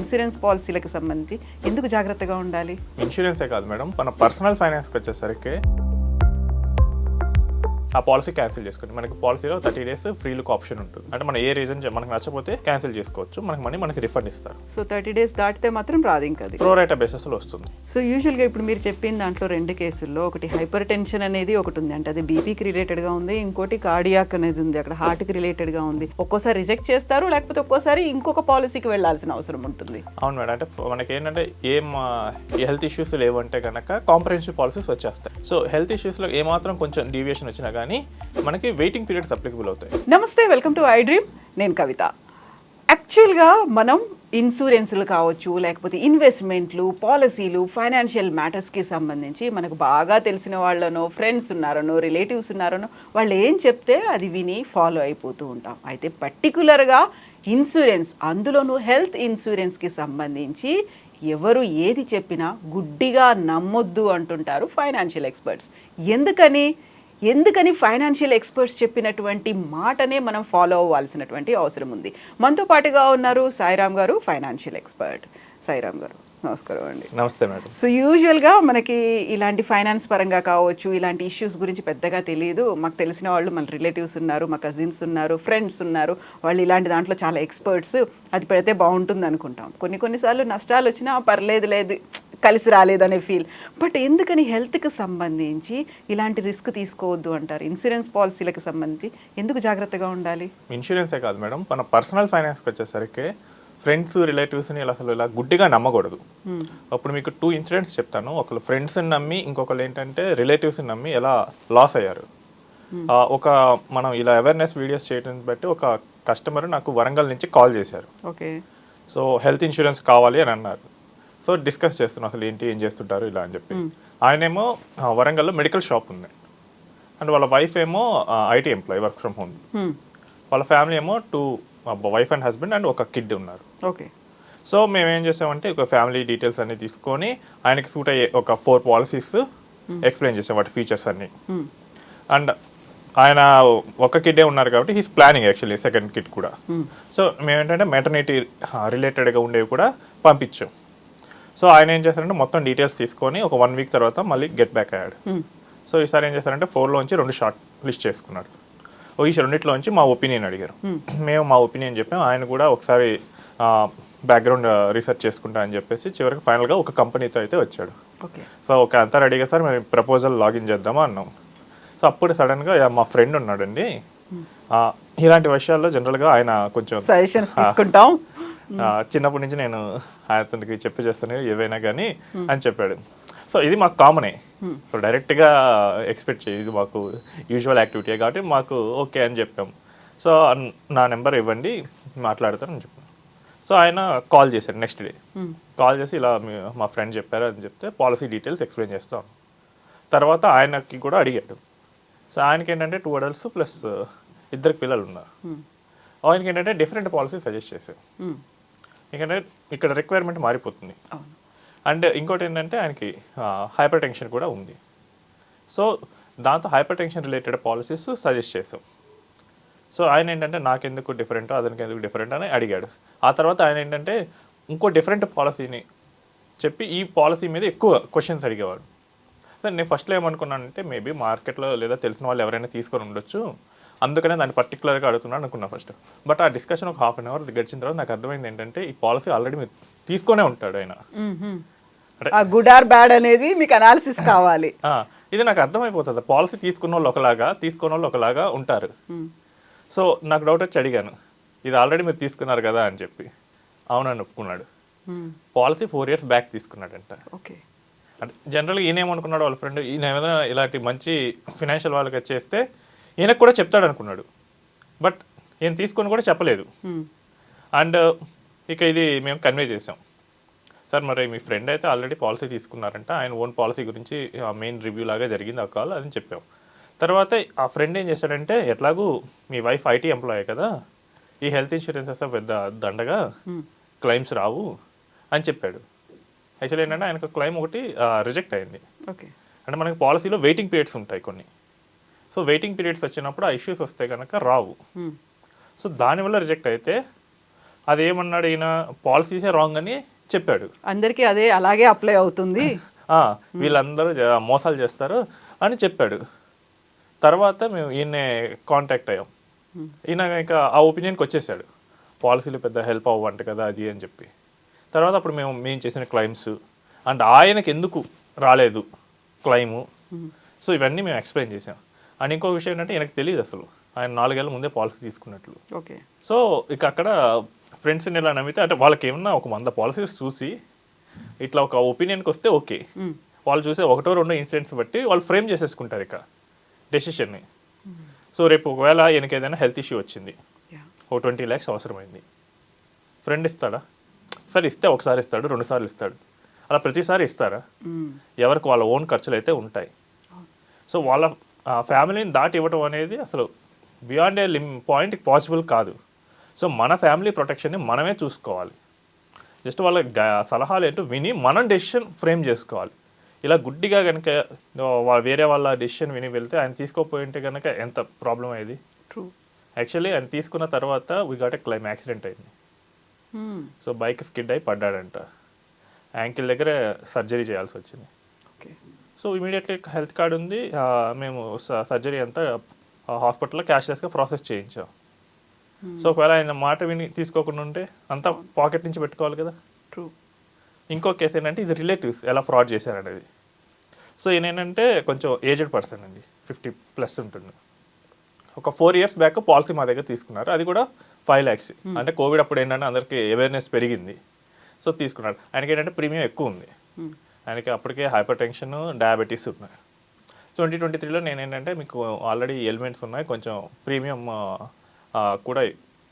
Insurance పాలసీలకు సంబంధించి ఎందుకు జాగ్రత్తగా ఉండాలి? ఇన్సూరెన్సే కాదు మేడం, మన పర్సనల్ ఫైనాన్స్కి వచ్చేసరికి ఆ పాలసీ క్యాన్సిల్ చేసుకోండి. మనకి పాలసీలో 30 days ఫ్రీ లుక్ ఆప్షన్ ఉంటుంది. అంటే మనం ఏ రీజన్ మనకు నచ్చపోతే క్యాన్సిల్ చేసుకోవచ్చు, మనకి రిఫండ్ ఇస్తారు. సో 30 days దాటితే మాత్రం రాదు ఇంకా అది. ప్రో రేటా బేసిస్లో వస్తుంది. సో యూజువల్గా ఇప్పుడు మీరు చెప్పిన దాంట్లో 2 కేసుల్లో ఒకటి హైపర్ టెన్షన్ అనేది ఒకటి ఉంది, అంటే అది బీపీకి రిలేటెడ్గా ఉంది, ఇంకోటి కార్డియాక్ అనేది ఉంది, అక్కడ హార్ట్కి రిలేటెడ్గా ఉంది. ఒక్కోసారి రిజెక్ట్ చేస్తారు, లేకపోతే ఒక్కోసారి ఇంకొక పాలసీకి వెళ్ళాల్సిన అవసరం ఉంటుంది. అవును మేడం, అంటే మనకి ఏంటంటే ఏ హెల్త్ ఇష్యూస్ లేవంటే కనుక కాంప్రహెన్సివ్ పాలసీస్ వచ్చేస్తాయి. సో హెల్త్ ఇష్యూస్లో ఏమాత్రం కొంచెం డీవియేషన్ వచ్చినా కానీ మనకి వెయిటింగ్ పీరియడ్స్ అప్లికబుల్ అవుతాయి. నమస్తే, వెల్కమ్ టు ఐ డ్రీమ్. నేను కవిత. యాక్చువల్గా మనం ఇన్సూరెన్స్లు కావచ్చు, లేకపోతే ఇన్వెస్ట్మెంట్లు, పాలసీలు, ఫైనాన్షియల్ మ్యాటర్స్కి సంబంధించి మనకు బాగా తెలిసిన వాళ్ళనో, ఫ్రెండ్స్ ఉన్నారనో, రిలేటివ్స్ ఉన్నారనో, వాళ్ళు ఏం చెప్తే అది విని ఫాలో అయిపోతూ ఉంటాం. అయితే పర్టికులర్గా ఇన్సూరెన్స్, అందులోనూ హెల్త్ ఇన్సూరెన్స్కి సంబంధించి ఎవరు ఏది చెప్పినా గుడ్డిగా నమ్మొద్దు అంటుంటారు ఫైనాన్షియల్ ఎక్స్పర్ట్స్. ఎందుకని ఫైనాన్షియల్ ఎక్స్పర్ట్స్ చెప్పినటువంటి మాటనే మనం ఫాలో అవ్వాల్సినటువంటి అవసరం ఉంది. మనతో పాటుగా ఉన్నారు సాయిరామ్ గారు, ఫైనాన్షియల్ ఎక్స్పర్ట్. సాయిరామ్ గారు, నమస్కారం అండి. నమస్తే మేడం. సో యూజువల్గా మనకి ఇలాంటి ఫైనాన్స్ పరంగా కావచ్చు, ఇలాంటి ఇష్యూస్ గురించి పెద్దగా తెలియదు. మాకు తెలిసిన వాళ్ళు, మన రిలేటివ్స్ ఉన్నారు, మా కజిన్స్ ఉన్నారు, ఫ్రెండ్స్ ఉన్నారు, వాళ్ళు ఇలాంటి దాంట్లో చాలా ఎక్స్పర్ట్స్, అది పెడితే బాగుంటుంది అనుకుంటాం. కొన్నిసార్లు నష్టాలు వచ్చినా లేదు కలిసి రాలేదనే ఫీల్. బట్ ఎందుకని హెల్త్కి సంబంధించి ఇలాంటి రిస్క్ తీసుకోవద్దు అంటారు? ఇన్సూరెన్స్ పాలసీలకు సంబంధించి ఎందుకు జాగ్రత్తగా ఉండాలి? ఇన్సూరెన్సే కాదు మేడం, మన పర్సనల్ ఫైనాన్స్కి వచ్చేసరికి ఫ్రెండ్స్, రిలేటివ్స్ని ఇలా గుడ్డిగా నమ్మకూడదు. అప్పుడు మీకు 2 ఇన్సిడెంట్స్ చెప్తాను. ఒకళ్ళు ఫ్రెండ్స్ని నమ్మి, ఇంకొకళ్ళు ఏంటంటే రిలేటివ్స్ని నమ్మి ఎలా లాస్ అయ్యారు. మనం ఇలా అవేర్నెస్ వీడియోస్ చేయడం బట్టి ఒక కస్టమర్ నాకు వరంగల్ నుంచి కాల్ చేశారు. ఓకే. సో హెల్త్ ఇన్సూరెన్స్ కావాలి అని అన్నారు. సో డిస్కస్ చేస్తున్నాం అసలు ఏం చేస్తుంటారు ఇలా అని చెప్పి. ఆయనేమో వరంగల్లో మెడికల్ షాప్ ఉంది, అండ్ వాళ్ళ వైఫ్ ఏమో IT employee, work from home. వాళ్ళ ఫ్యామిలీ ఏమో 2 వైఫ్ అండ్ హస్బెండ్ అండ్ ఒక కిడ్ ఉన్నారు. ఓకే. సో మేము ఏం చేసామంటే ఒక ఫ్యామిలీ డీటెయిల్స్ అన్ని తీసుకొని ఆయనకి సూట్ అయ్యే ఒక 4 పాలసీస్ ఎక్స్ప్లెయిన్ చేసాం, వాటి ఫీచర్స్ అన్ని. అండ్ ఆయన ఒక కిడ్డే ఉన్నారు కాబట్టి he's planning actually second kid కూడా. సో మేమేంటంటే మెటర్నిటీ రిలేటెడ్గా ఉండేవి కూడా పంపించాం. సో ఆయన ఏం చేశారంటే మొత్తం డీటెయిల్స్ తీసుకొని ఒక 1 week తర్వాత మళ్ళీ గెట్ బ్యాక్ అయ్యాడు. సో ఈసారి ఏం చేశారంటే 4లోంచి 2 షార్ట్ లిస్ట్ చేసుకున్నాడు. ఈ 2లోంచి మా ఒపీనియన్ అడిగారు. మేము మా ఒపీనియన్ చెప్పాం. ఆయన కూడా ఒకసారి బ్యాక్గ్రౌండ్ రీసెర్చ్ చేసుకుంటా అని చెప్పేసి చివరికి ఫైనల్గా ఒక కంపెనీతో అయితే వచ్చాడు. సో ఓకే అంతా రెడీగా సార్ మేము ప్రపోజల్ లాగిన్ చేద్దామా అన్నాం. సో అప్పుడు సడన్గా మా ఫ్రెండ్ ఉన్నాడండి, ఇలాంటి విషయాల్లో జనరల్గా ఆయన కొంచెం సజెషన్స్ తీసుకుంటాం, చిన్నప్పటి నుంచి నేను అతనికి చేస్తాను ఏవైనా కానీ అని చెప్పాడు. సో ఇది మాకు కామనే. సో డైరెక్ట్గా ఎక్స్పెక్ట్ చేయదు, మాకు యూజువల్ యాక్టివిటీ కాబట్టి మాకు ఓకే అని చెప్పాం. సో నా నెంబర్ ఇవ్వండి మాట్లాడతానని చెప్పాను. సో ఆయన కాల్ చేశారు నెక్స్ట్ డే. కాల్ చేసి ఇలా మా ఫ్రెండ్ చెప్పారు అని చెప్తే పాలసీ డీటెయిల్స్ ఎక్స్ప్లెయిన్ చేస్తాం. తర్వాత ఆయనకి కూడా అడిగాడు. సో ఆయనకి ఏంటంటే 2 adults ప్లస్ 2 పిల్లలు ఉన్నారు. ఆయనకి ఏంటంటే డిఫరెంట్ పాలసీ సజెస్ట్ చేశారు. ఎందుకంటే ఇక్కడ రిక్వైర్మెంట్ మారిపోతుంది. అండ్ ఇంకోటి ఏంటంటే ఆయనకి హైపర్ టెన్షన్ కూడా ఉంది. సో దాంతో hyper tension related policies suggest చేసాం. సో ఆయన ఏంటంటే నాకెందుకు డిఫరెంట్, అతనికి ఎందుకు డిఫరెంట్ అని అడిగాడు. ఆ తర్వాత ఆయన ఏంటంటే ఇంకో డిఫరెంట్ పాలసీని చెప్పి ఈ పాలసీ మీద ఎక్కువ క్వశ్చన్స్ అడిగేవాడు. సో నేను ఫస్ట్లో ఏమనుకున్నానంటే మేబీ మార్కెట్లో లేదా తెలిసిన వాళ్ళు ఎవరైనా తీసుకొని ఉండొచ్చు, అందుకనే దాన్ని పర్టికులర్గా అడుగుతున్నాను అనుకున్నా ఫస్ట్. బట్ ఆ డిస్కషన్ ఒక 1/2 hour గడిచిన తర్వాత నాకు అర్థమైంది ఏంటంటే ఈ పాలసీ ఆల్రెడీ మీరు తీసుకొనే ఉంటాడు ఆయన. గుడ్ ఆర్ బ్యాడ్ అనేది మీకు అనాలిసిస్ కావాలి. ఇది నాకు అర్థమైపోతుంది. పాలసీ తీసుకున్న వాళ్ళు ఒకలాగా, తీసుకున్న వాళ్ళు ఒకలాగా ఉంటారు. సో నాకు డౌట్ వచ్చి అడిగాను, ఇది ఆల్రెడీ మీరు తీసుకున్నారు కదా అని చెప్పి. అవునని ఒప్పుకున్నాడు. పాలసీ 4 years బ్యాక్ తీసుకున్నాడంట. ఓకే. అంటే జనరల్గా ఈయన ఏమనుకున్నాడు, వాళ్ళ ఫ్రెండ్ ఈయన ఏమైనా ఇలాంటి మంచి ఫినాన్షియల్ వాళ్ళకి వచ్చేస్తే ఈయనకు కూడా చెప్తాడు అనుకున్నాడు. బట్ ఈయన తీసుకొని కూడా చెప్పలేదు. అండ్ ఇక ఇది మేము కన్వే చేసాం. సార్ మరి మీ ఫ్రెండ్ అయితే ఆల్రెడీ పాలసీ తీసుకున్నారంట, ఆయన ఓన్ పాలసీ గురించి మెయిన్ రివ్యూ లాగా జరిగింది ఆ కాల్ అని చెప్పాం. తర్వాత ఆ ఫ్రెండ్ ఏం చేశాడంటే ఎట్లాగూ మీ వైఫ్ ఐటీ ఎంప్లాయీ కదా, ఈ హెల్త్ ఇన్సూరెన్స్ వస్తే పెద్ద దండగా, క్లెయిమ్స్ రావు అని చెప్పాడు. యాక్చువల్లీ ఏంటంటే ఆయనకు క్లెయిమ్ ఒకటి రిజెక్ట్ అయింది. ఓకే. అంటే మనకి పాలసీలో వెయిటింగ్ పీరియడ్స్ ఉంటాయి కొన్ని. సో వెయిటింగ్ పీరియడ్స్ వచ్చినప్పుడు ఆ ఇష్యూస్ వస్తే కనుక రావు. సో దానివల్ల రిజెక్ట్ అయితే అదేమన్నాడు ఈయన, పాలసీసే రాంగ్ అని చెప్పాడు. అందరికీ అదే అలాగే అప్లై అవుతుంది. వీళ్ళందరూ మోసాలు చేస్తారు అని చెప్పాడు. తర్వాత మేము ఈయన్నే కాంటాక్ట్ అయ్యాం. ఈయన ఇంకా ఆ ఒపీనియన్కి వచ్చేసాడు, పాలసీలు పెద్ద హెల్ప్ అవ్వంట కదా అది అని చెప్పి. తర్వాత అప్పుడు మేము చేసిన క్లైమ్స్ అండ్ ఆయనకి ఎందుకు రాలేదు క్లైము, సో ఇవన్నీ మేము ఎక్స్ప్లెయిన్ చేసాం. అండ్ ఇంకో విషయం ఏంటంటే ఈయనకు తెలియదు అసలు ఆయన 4 ఏళ్ల ముందే పాలసీ తీసుకున్నట్లు. ఓకే. సో ఇక అక్కడ ఫ్రెండ్స్ని ఇలా నమ్మితే, అంటే వాళ్ళకి ఏమన్నా ఒక 100 పాలసీస్ చూసి ఇట్లా ఒక ఒపీనియన్కి వస్తే ఓకే, వాళ్ళు చూసే 1-2 ఇన్సిడెంట్స్ బట్టి వాళ్ళు ఫ్రేమ్ చేసేసుకుంటారు ఇక డెసిషన్ని. సో రేపు ఒకవేళ ఈయనకి ఏదైనా హెల్త్ ఇష్యూ వచ్చింది, ఓ 20 lakhs అవసరమైంది, ఫ్రెండ్ ఇస్తాడా? సరే ఇస్తే ఒకసారి ఇస్తాడు, 2 సార్లు ఇస్తాడు, అలా ప్రతిసారి ఇస్తారా? ఎవరికి వాళ్ళ ఓన్ ఖర్చులు అయితే ఉంటాయి. సో వాళ్ళ ఫ్యామిలీని దాటి ఇవ్వటం అనేది అసలు బియాండ్ ఏ పాయింట్ పాసిబుల్ కాదు. సో మన ఫ్యామిలీ ప్రొటెక్షన్ని మనమే చూసుకోవాలి. జస్ట్ వాళ్ళ సలహాలు ఏంటో విని మనం డెసిషన్ ఫ్రేమ్ చేసుకోవాలి. ఇలా గుడ్డిగా కనుక వేరే వాళ్ళ డెసిషన్ విని వెళ్తే ఆయన తీసుకోపోయి ఉంటే కనుక ఎంత ప్రాబ్లం అయ్యేది. ట్రూ. యాక్చువల్లీ ఆయన తీసుకున్న తర్వాత we got a claim, accident అయింది. సో బైక్ స్కిడ్ అయి పడ్డాడంట, యాంకిల్ దగ్గర సర్జరీ చేయాల్సి వచ్చింది. సో ఇమీడియట్లీ హెల్త్ కార్డు ఉంది, మేము సర్జరీ అంతా హాస్పిటల్లో క్యాష్లెస్గా ప్రాసెస్ చేయించాం. సో ఒకవేళ ఆయన మాట విని తీసుకోకుండా ఉంటే అంతా పాకెట్ నుంచి పెట్టుకోవాలి కదా. ట్రూ. ఇంకో కేసు ఏంటంటే ఇది రిలేటివ్స్ ఎలా ఫ్రాడ్ చేశారనేది. సో ఈయన ఏంటంటే కొంచెం ఏజ్డ్ పర్సన్ అండి, 50+ ఉంటుంది. ఒక 4 years బ్యాక్ పాలసీ మా దగ్గర తీసుకున్నారు, అది కూడా 5 lakhs. అంటే కోవిడ్ అప్పుడు ఏంటంటే అందరికీ అవేర్నెస్ పెరిగింది, సో తీసుకున్నాడు. ఆయనకి ఏంటంటే ప్రీమియం ఎక్కువ ఉంది, ఆయనకి అప్పటికే హైపర్ టెన్షన్, డయాబెటీస్ ఉన్నాయి. 2023లో నేను ఏంటంటే మీకు ఆల్రెడీ ఎలిమెంట్స్ ఉన్నాయి, కొంచెం ప్రీమియం కూడా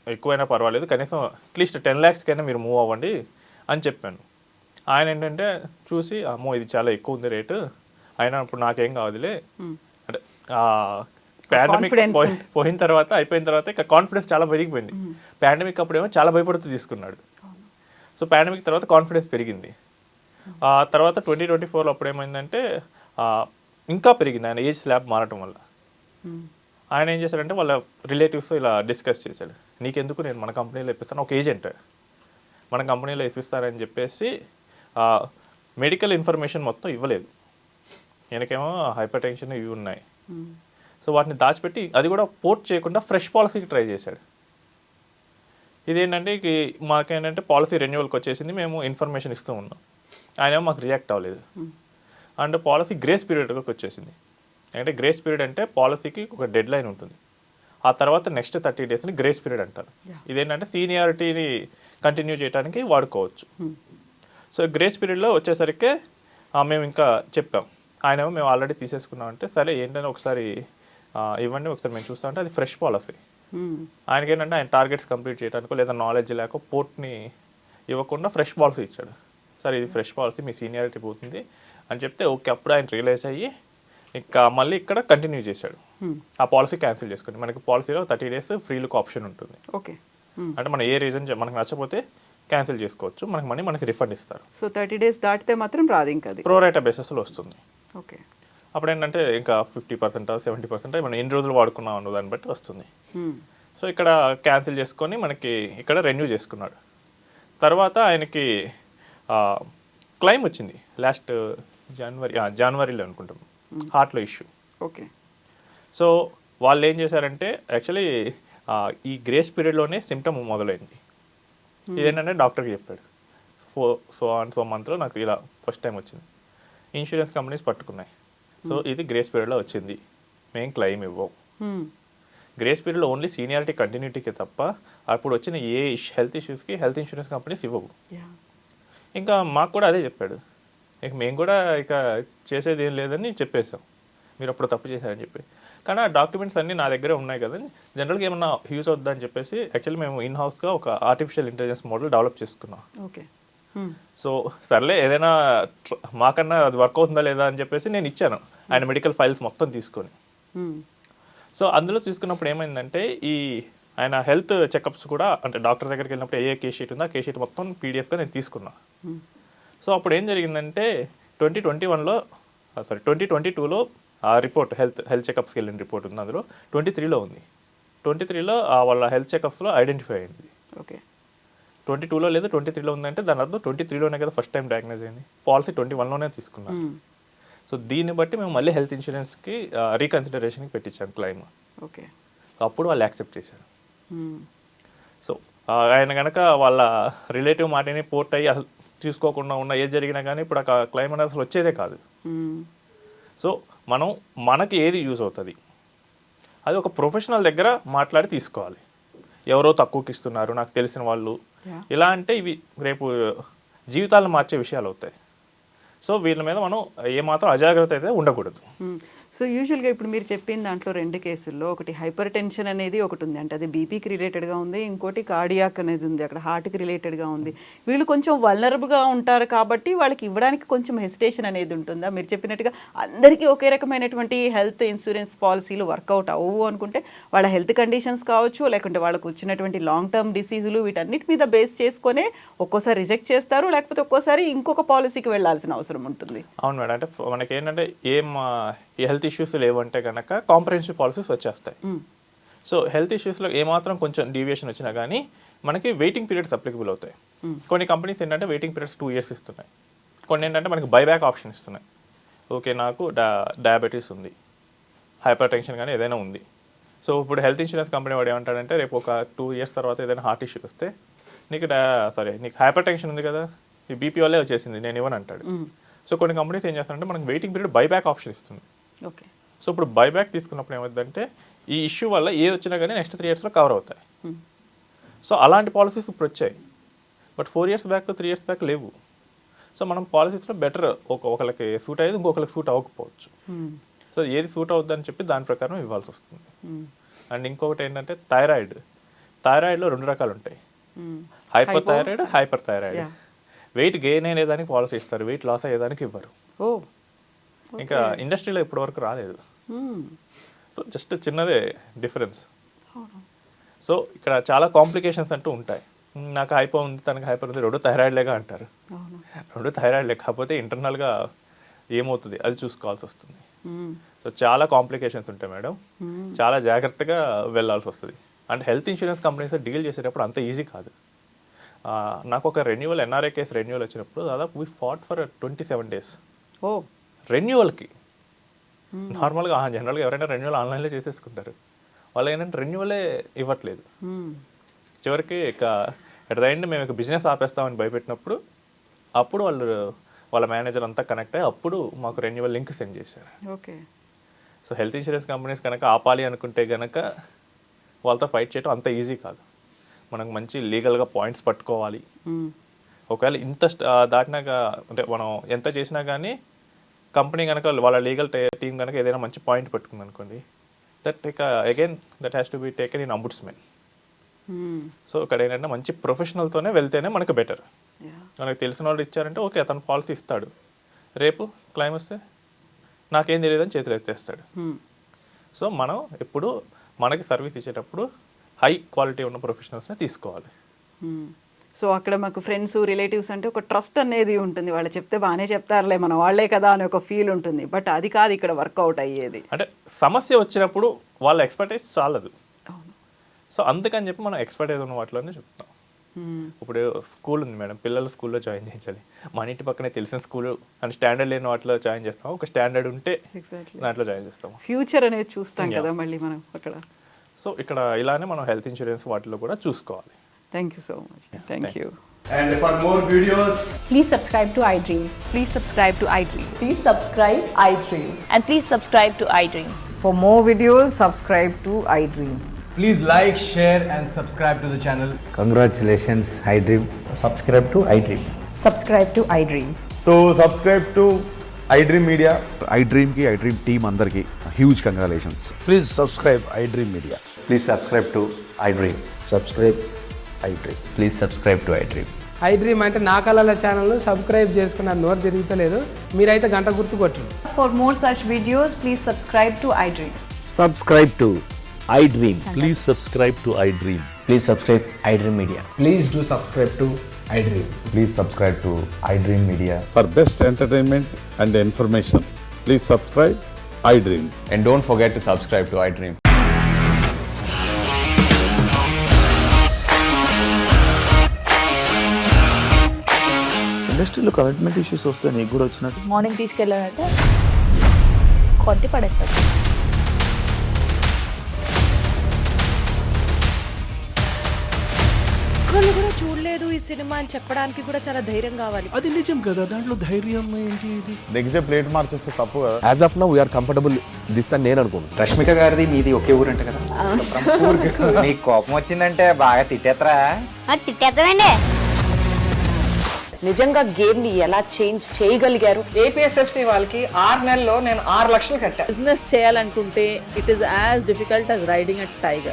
ఎక్కువైనా పర్వాలేదు, కనీసం అట్లీస్ట్ 10 lakhs కైనా మీరు మూవ్ అవ్వండి అని చెప్పాను. ఆయన ఏంటంటే చూసి అమ్మో ఇది చాలా ఎక్కువ ఉంది రేటు, అయినా ఇప్పుడు నాకేం కావదులే అంటే పాండమిక్ పోయిన తర్వాత అయిపోయిన తర్వాత ఇక కాన్ఫిడెన్స్ చాలా పెరిగిపోయింది. పాండమిక్ అప్పుడేమో చాలా భయపడుతూ తీసుకున్నాడు, సో పాండమిక్ తర్వాత కాన్ఫిడెన్స్ పెరిగింది. ఆ తర్వాత 2024లో అప్పుడు ఏమైందంటే ఇంకా పెరిగింది ఆయన ఏజ్ స్లాబ్ మారటం వల్ల. ఆయన ఏం చేశాడంటే వాళ్ళ రిలేటివ్స్ ఇలా డిస్కస్ చేశాడు, నీకెందుకు నేను మన కంపెనీలో ఇప్పిస్తాను, ఒక ఏజెంట్ మన కంపెనీలో ఇప్పిస్తానని చెప్పేసి మెడికల్ ఇన్ఫర్మేషన్ మొత్తం ఇవ్వలేదు. ఈయనకేమో హైపర్ టెన్షన్ ఇవి ఉన్నాయి, సో వాటిని దాచిపెట్టి అది కూడా పోర్ట్ చేయకుండా ఫ్రెష్ పాలసీకి ట్రై చేశాడు. ఇదేంటంటే మాకేంటంటే పాలసీ రెన్యువల్కి వచ్చేసింది, మేము ఇన్ఫర్మేషన్ ఇస్తూ ఉన్నాం, ఆయన మాకు రియాక్ట్ అవ్వలేదు. అండ్ పాలసీ గ్రేస్ పీరియడ్కి వచ్చేసింది. అంటే గ్రేస్ పీరియడ్ అంటే పాలసీకి ఒక డెడ్ లైన్ ఉంటుంది, ఆ తర్వాత నెక్స్ట్ 30 daysని గ్రేస్ పీరియడ్ అంటారు. ఇదేంటంటే సీనియారిటీని కంటిన్యూ చేయడానికి వాడుకోవచ్చు. సో గ్రేస్ పీరియడ్లో వచ్చేసరికి మేము ఇంకా చెప్పాం, ఆయన మేము ఆల్రెడీ తీసేసుకున్నాం అంటే సరే ఏంటంటే ఒకసారి ఇవ్వండి ఒకసారి మేము చూస్తామంటే అది ఫ్రెష్ పాలసీ. ఆయనకి ఏంటంటే ఆయన టార్గెట్స్ కంప్లీట్ చేయడానికో లేదా నాలెడ్జ్ లేక పోర్ట్ని ఇవ్వకుండా ఫ్రెష్ పాలసీ ఇచ్చాడు. సార్ ఇది ఫ్రెష్ పాలసీ, మీ సీనియారిటీ పోతుంది అని చెప్తే ఓకే, అప్పుడు ఆయన రియలైజ్ అయ్యి ఇంకా మళ్ళీ ఇక్కడ కంటిన్యూ చేశాడు. ఆ పాలసీ క్యాన్సిల్ చేసుకోండి, మనకి పాలసీలో 30 days ఫ్రీ లుక్ ఆప్షన్ ఉంటుంది. ఓకే. అంటే మనం ఏ రీజన్ మనకు నచ్చపోతే క్యాన్సిల్ చేసుకోవచ్చు, మనకి రిఫండ్ ఇస్తారు. సో 30 days దాటితే మాత్రం రాదు, ఇంకా అది ప్రోరైటా బేసిస్లో వస్తుంది. ఓకే. అప్పుడు ఏంటంటే ఇంకా 50% 70% మనం ఎన్ని రోజులు వాడుకున్నాం అన్న దాన్ని బట్టి వస్తుంది. సో ఇక్కడ క్యాన్సిల్ చేసుకొని మనకి ఇక్కడ రెన్యూ చేసుకున్నాడు. తర్వాత ఆయనకి క్లైమ్ వచ్చింది లాస్ట్ జనవరిలో అనుకుంటాం, హార్ట్లో ఇష్యూ. ఓకే. సో వాళ్ళు ఏం చేశారంటే యాక్చువల్లీ ఈ గ్రేస్ పీరియడ్లోనే సిమ్టమ్ మొదలైంది. ఇదేంటంటే డాక్టర్కి చెప్పాడు, సో మంత్లో నాకు ఇలా ఫస్ట్ టైం వచ్చింది, ఇన్సూరెన్స్ కంపెనీస్ పట్టుకున్నాయి, సో ఇది గ్రేస్ పీరియడ్లో వచ్చింది, మేము క్లెయిమ్ ఇవ్వం. గ్రేస్ పీరియడ్లో ఓన్లీ సీనియారిటీ కంటిన్యూటీకి తప్ప అప్పుడు వచ్చిన ఏ హెల్త్ ఇష్యూస్కి హెల్త్ ఇన్సూరెన్స్ కంపెనీస్ ఇవ్వవు. ఇంకా మాకు కూడా అదే చెప్పాడు, ఇక మేము కూడా ఇక చేసేది ఏం లేదని చెప్పేసాం, మీరు అప్పుడు తప్పు చేశారని చెప్పి. కానీ ఆ డాక్యుమెంట్స్ అన్నీ నా దగ్గరే ఉన్నాయి కదండి, జనరల్గా ఏమన్నా యూజ్ అవుతుందని చెప్పేసి యాక్చువల్లీ మేము ఇన్ హౌస్గా ఒక ఆర్టిఫిషియల్ ఇంటెలిజెన్స్ మోడల్ డెవలప్ చేసుకున్నాం. ఓకే. సో సర్లే ఏదైనా మాకన్నా అది వర్క్ అవుతుందా లేదా అని చెప్పేసి నేను ఇచ్చాను ఆయన మెడికల్ ఫైల్స్ మొత్తం తీసుకొని. సో అందులో తీసుకున్నప్పుడు ఏమైందంటే ఈ ఆయన హెల్త్ చెకప్స్ కూడా అంటే డాక్టర్ దగ్గరికి వెళ్ళినప్పుడు ఏ కేస్ షీట్ ఉందో ఆ కేస్ షీట్ మొత్తం పీడిఎఫ్గా నేను తీసుకున్నా. సో అప్పుడు ఏం జరిగిందంటే 2022లో ఆ రిపోర్ట్ హెల్త్ చెకప్స్కి వెళ్ళిన రిపోర్ట్ ఉంది, అందులో 23లో ఉంది. 23లో వాళ్ళ హెల్త్ చెకప్స్లో ఐడెంటిఫై అయింది. ఓకే. 22లో లేదు 23లో ఉందంటే దాని అర్థం 23లోనే కదా ఫస్ట్ టైం డయాగ్నోజ్ అయింది, పాలసీ 21లోనే తీసుకున్నాం. సో దీన్ని బట్టి మేము మళ్ళీ హెల్త్ ఇన్సూరెన్స్కి రీకన్సిడరేషన్కి పెట్టించాను క్లైమ్. ఓకే. అప్పుడు వాళ్ళు యాక్సెప్ట్ చేశారు. సో ఆయన కనుక వాళ్ళ రిలేటివ్ మాటని పోర్ట్ అయ్యి అసలు తీసుకోకుండా ఉన్న ఏది జరిగినా కానీ ఇప్పుడు ఆ క్లైమ్ అనేది అసలు వచ్చేదే కాదు. సో మనకి ఏది యూజ్ అవుతుంది అది ఒక ప్రొఫెషనల్ దగ్గర మాట్లాడి తీసుకోవాలి. ఎవరో తక్కువకి ఇస్తున్నారు నాకు తెలిసిన వాళ్ళు ఇలా అంటే ఇవి రేపు జీవితాలను మార్చే విషయాలు అవుతాయి. సో వీళ్ళ మీద మనం ఏమాత్రం అజాగ్రత్త అయితే ఉండకూడదు. సో యూజువల్గా ఇప్పుడు మీరు చెప్పిన దాంట్లో 2 కేసుల్లో ఒకటి హైపర్ టెన్షన్ అనేది ఒకటి ఉంది, అంటే అది బీపీకి రిలేటెడ్గా ఉంది, ఇంకోటి కార్డియాక్ అనేది ఉంది, అక్కడ హార్ట్కి రిలేటెడ్గా ఉంది. వీళ్ళు కొంచెం వల్నరబుల్గా ఉంటారు కాబట్టి వాళ్ళకి ఇవ్వడానికి కొంచెం హెసిటేషన్ అనేది ఉంటుందా? మీరు చెప్పినట్టుగా అందరికీ ఒకే రకమైనటువంటి హెల్త్ ఇన్సూరెన్స్ పాలసీలు వర్కౌట్ అవ్వవు అనుకుంటే వాళ్ళ హెల్త్ కండిషన్స్ కావచ్చు, లేకుంటే వాళ్ళకు వచ్చినటువంటి లాంగ్ టర్మ్ డిసీజులు వీటన్నిటి మీద బేస్ చేసుకునే ఒక్కోసారి రిజెక్ట్ చేస్తారు, లేకపోతే ఒక్కోసారి ఇంకొక పాలసీకి వెళ్ళాల్సిన అవసరం ఉంటుంది. అవును మేడం, అంటే మనకి ఏంటంటే ఈ హెల్త్ ఇష్యూస్ లేవంటే కనుక కాంప్రహెన్సివ్ పాలసీస్ వచ్చేస్తాయి. సో హెల్త్ ఇష్యూస్లో ఏమాత్రం కొంచెం డీవియేషన్ వచ్చినా కానీ మనకి వెయిటింగ్ పీరియడ్స్ అప్లికబుల్ అవుతాయి. కొన్ని కంపెనీస్ ఏంటంటే వెయిటింగ్ పీరియడ్స్ 2 years ఇస్తున్నాయి, కొన్ని ఏంటంటే మనకి బైబ్యాక్ ఆప్షన్ ఇస్తున్నాయి. ఓకే నాకు డయాబెటీస్ ఉంది, హైపర్ టెన్షన్ కానీ ఏదైనా ఉంది. సో ఇప్పుడు హెల్త్ ఇన్సూరెన్స్ కంపెనీ వాడు ఏమంటాడంటే రేపు ఒక 2 years తర్వాత ఏదైనా హార్ట్ ఇష్యూ వస్తే నీకు నీకు హైపర్ టెన్షన్ ఉంది కదా, ఈ బీపీ వల్లే వచ్చేసింది నేను ఇవ్వను అంటాడు. సో కొన్ని కంపెనీస్ ఏం చేస్తారంటే మనకి వెయిటింగ్ పీరియడ్ బైబ్యాక్ ఆప్షన్ ఇస్తుంది. ఓకే. సో ఇప్పుడు బైబ్యాక్ తీసుకున్నప్పుడు ఏమవుతుందంటే ఈ ఇష్యూ వల్ల ఏ వచ్చినా కానీ నెక్స్ట్ 3 yearsలో కవర్ అవుతాయి. సో అలాంటి పాలసీస్ ఇప్పుడు వచ్చాయి, but 4 years back 3 years back లేవు. సో మనం పాలసీస్లో బెటర్ ఒకరికి సూట్ అయ్యేది ఇంకొకరికి సూట్ అవ్వకపోవచ్చు. సో ఏది సూట్ అవుద్దని చెప్పి దాని ప్రకారం ఇవ్వాల్సి వస్తుంది. అండ్ ఇంకొకటి ఏంటంటే థైరాయిడ్లో 2 రకాలు ఉంటాయి, hyper thyroid, hyper thyroid. Weight gain అయ్యేదానికి పాలసీ ఇస్తారు, వెయిట్ లాస్ అయ్యేదానికి ఇవ్వరు. ఇంకా ఇండస్ట్రీలో ఇప్పటి వరకు రాలేదు. సో జస్ట్ చిన్నదే డిఫరెన్స్. సో ఇక్కడ చాలా కాంప్లికేషన్స్ అంటూ ఉంటాయి. నాకు హైపో ఉంది తనకు హైపర్ ఉంది, 2 థైరాయిడ్లేగా అంటారు. 2 థైరాయిడ్లే కాకపోతే ఇంటర్నల్గా ఏమవుతుంది అది చూసుకోవాల్సి వస్తుంది. సో చాలా కాంప్లికేషన్స్ ఉంటాయి మేడం, చాలా జాగ్రత్తగా వెళ్ళాల్సి వస్తుంది. And health insurance companies deal చేసేటప్పుడు అంత ఈజీ కాదు. నాకు ఒక ఎన్ఆర్ఐ కేసు రెన్యువల్ వచ్చినప్పుడు దాదాపు వీ ఫాట్ ఫర్ 27 days రెన్యువల్కి. నార్మల్గా జనరల్గా ఎవరైనా రెన్యువల్ ఆన్లైన్లో చేసేసుకుంటారు, వాళ్ళు ఏంటంటే రెన్యువలే ఇవ్వట్లేదు. చివరికి ఇక ఎట్ ద ఎండ్ మేము ఇక బిజినెస్ ఆపేస్తామని భయపెట్టినప్పుడు అప్పుడు వాళ్ళ మేనేజర్ అంతా కనెక్ట్ అయ్యి అప్పుడు మాకు రెన్యువల్ లింక్ సెండ్ చేశారు. Okay. So health insurance companies కనుక ఆపాలి అనుకుంటే కనుక వాళ్ళతో ఫైట్ చేయడం అంత ఈజీ కాదు. మనకు మంచి లీగల్గా పాయింట్స్ పట్టుకోవాలి. ఒకవేళ ఇంత దాటినాక అంటే మనం ఎంత చేసినా కానీ కంపెనీ కనుక వాళ్ళ లీగల్ టీం కనుక ఏదైనా మంచి పాయింట్ పట్టుకుంది అనుకోండి, that has to be taken in ombudsmen. So ఇక్కడ ఏంటంటే మంచి ప్రొఫెషనల్తోనే వెళ్తేనే మనకు బెటర్. మనకు తెలిసిన వాళ్ళు ఇచ్చారంటే ఓకే అతను పాలసీ ఇస్తాడు, రేపు క్లైమ్ వస్తే నాకేం తెలియదని చేతులు ఎత్తేస్తాడు. సో మనం ఎప్పుడు మనకి సర్వీస్ ఇచ్చేటప్పుడు హై క్వాలిటీ ఉన్న ప్రొఫెషనల్స్ని తీసుకోవాలి. సో అక్కడ మాకు ఫ్రెండ్స్ రిలేటివ్స్ అంటే ఒక ట్రస్ట్ అనేది ఉంటుంది, వాళ్ళు చెప్తే బాగానే చెప్తారులే మన వాళ్ళే కదా అని ఒక ఫీల్ ఉంటుంది. బట్ అది కాదు ఇక్కడ వర్కౌట్ అయ్యేది. అంటే సమస్య వచ్చినప్పుడు వాళ్ళ ఎక్స్పర్టైజ్ చాలదు. సో అందుకని చెప్పి మనం ఎక్స్పర్టైజ్ ఉన్న వాటిలోనే చెప్తాం. ఇప్పుడు స్కూల్ ఉంది మేడం, పిల్లలు స్కూల్లో జాయిన్ చేయించాలి, మన ఇంటి పక్కనే తెలిసిన స్కూల్ అండ్ స్టాండర్డ్ లేని వాటిలో జాయిన్ చేస్తాం. ఒక స్టాండర్డ్ ఉంటే దాంట్లో జాయిన్ చేస్తాం. ఫ్యూచర్ అనేది చూస్తాం కదా మళ్ళీ మనం అక్కడ. సో ఇక్కడ ఇలానే మనం హెల్త్ ఇన్సూరెన్స్ వాటిలో కూడా చూసుకోవాలి. Thank you so much. Thank you. And for more videos, please subscribe to iDream. Please subscribe to iDream. Please subscribe iDream. And please subscribe to iDream. For more videos, subscribe to iDream. please like, share and subscribe to the channel. Congratulations, iDream. Subscribe to iDream. Subscribe to iDream. So subscribe to iDream Media. iDream team andarki huge congratulations. Please subscribe iDream Media. Please subscribe to iDream. Subscribe iDream. Please subscribe to iDream. iDream అంటే నా కళల ఛానల్ను subscribe చేసుకున్న నోరు తిరుగుతలేదు, మీరైతే గంట గుర్తు కొట్టండి. For more such videos, please subscribe to iDream. Subscribe to iDream. Please subscribe to iDream. Please subscribe iDream Media. Please do subscribe to iDream. Please subscribe to iDream Media. For best entertainment and information, please subscribe iDream. And don't forget to subscribe to iDream. ఇండస్ట్రీలో commitment issues వస్తే నీకు కూడా వచ్చినట్టు morning తీసుకెళ్ళారంటే కొట్టి పడేస్తారు. ఒక్కళ్ళు కూడా చూడలేదు ఈ సినిమా అని చెప్పడానికి కూడా చాలా ధైర్యం కావాలి. అది నిజం కదా, దాంట్లో ధైర్యం ఏంటి ఇది? నెక్స్ట్ డే ప్లేట్ మార్చేస్తే తప్పు కదా. As of now we are comfortable this అని నేను అనుకుంటున్నాను. రష్మిక గారిది మీది ఒకే ఊరంట కదా. నీకు కోపం వచ్చిందంటే బాగా తిట్టేత్తరా? తిట్టేద్దామండి. నిజంగా గేమ్ ని ఎలా చేంజ్ చేయగలిగారు? ఏపీఎస్ఎఫ్సి వాళ్ళకి 6 నెలల్లో నేను 6 లక్షలు కట్టా. బిజినెస్ చేయాలనుకుంటే it is as difficult as riding a tiger.